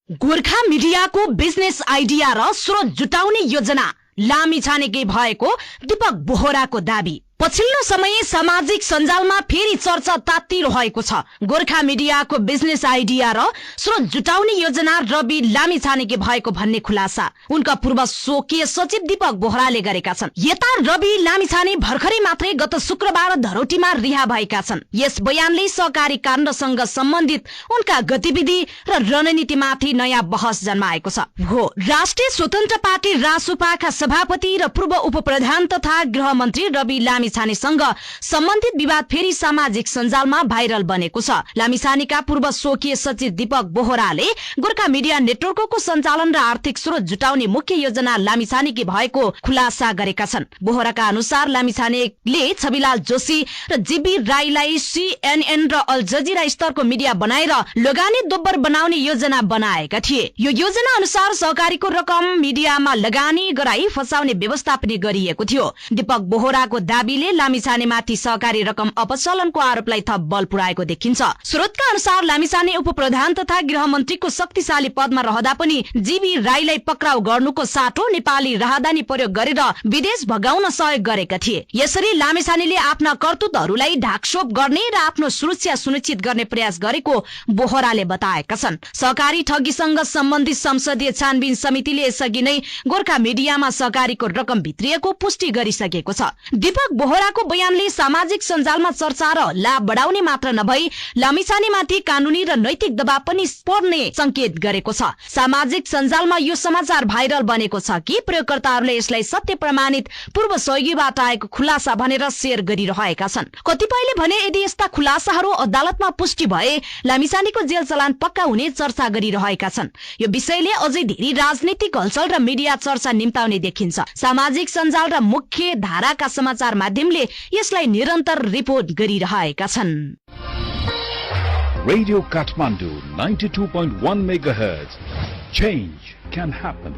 गोर्खा मिडियाको business idea र स्रोत जुटाउने योजना लामिछानेकै भएको दीपक बोहराको दाबी। पछिल्लो समय सामाजिक सञ्जालमा फेरि चर्चा तात्तिरहेको छ। गोर्खा मिडियाको बिजनेस आइडिया र स्रोत जुटाउने योजना रवि लामिछानेकै भएको भन्ने खुलासा उनका पूर्व स्वकीय सचिव दीपक बोहराले गरेका छन्। यता रवि लामिछाने भर्खरै मात्रै गत शुक्रबार धरोटीमा रिहा भएका छन्। यस बयानले सहकारी काण्डसँग सम्बन्धित उनका गतिविधि र रणनीतिमाथि नयाँ बहस जन्माएको छ। हो राष्ट्रिय स्वतन्त्र पार्टी रासुपाका सभापति र पूर्व उपप्रधान तथा गृह मन्त्री रवि लामिछानेसँग सम्बन्धित विवाद फेरि सामाजिक सञ्जालमा भाइरल बनेको छ। लामिछानेका पूर्व स्वकीय सचिव दीपक बोहराले गोर्खा मिडिया नेटवर्कको सञ्चालन र आर्थिक स्रोत जुटाउने मुख्य योजना लामिछानेकी भएको खुलासा गरेका छन्। बोहराका अनुसार लामिछानेले छविलाल जोशी र जीबी राईलाई CNN र अल जजिरा स्तरको मिडिया बनाएर लगानी दोब्बर बनाउने योजना बनाएका थिए। यो योजना अनुसार सहकारीको रकम मिडियामा लगानी गराई फसाउने व्यवस्था पनि गरिएको थियो। दीपक बोहराको दाबीले लामिछानेमाथि सहकारी रकम अपचलनको आरोपलाई थप बल पुर्याएको देखिन्छ। स्रोतका अनुसार लामिछाने उपप्रधान तथा गृह मन्त्रीको शक्तिशाली पदमा रहँदा पनि जीबी राईलाई पक्राउ गर्नुको साटो नेपाली राहदानी प्रयोग गरेर विदेश भगाउन सहयोग गरेका थिए। यसरी लामिछानेले आफ्ना करतुतहरूलाई ढाकछोप गर्ने र आफ्नो सुरक्षा सुनिश्चित गर्ने प्रयास गरेको बोहराले बताएका छन्। सहकारी ठगीसँग सम्बन्धित संसदीय छानबिन समितिले यसअघि नै गोर्खा मिडियामा सहकारीको रकम भित्रिएको पुष्टि गरिसकेको छ। दीपक बोहराको बयानले सामाजिक सञ्जालमा चर्चा र लाभ बढाउने मात्र नभई लामिछानेमाथि कानूनी र नैतिक दबाव पनि पर्ने संकेत गरेको छ। सामाजिक सञ्जालमा यो समाचार भाइरल बनेको छ कि प्रयोगकर्ताहरूले यसलाई सत्य प्रमाणित पूर्व सहयोगीबाट आएको खुलासा भनेर शेयर गरिरहेका छन्। कतिपयले भने यदि यस्ता खुलासाहरू अदालतमा पुष्टि भए लामिछानेको जेल चलान पक्का हुने चर्चा गरिरहेका छन्। यो विषयले अझै धेरै राजनीतिक हलचल र मिडिया चर्चा निम्ताउने देखिन्छ। सामाजिक सञ्जाल र मुख्य धाराका समाचार माध्यमले यसलाई निरन्तर रिपोर्ट गरिरहेका छन्। Radio Kathmandu 92.1 MHz. Change can happen.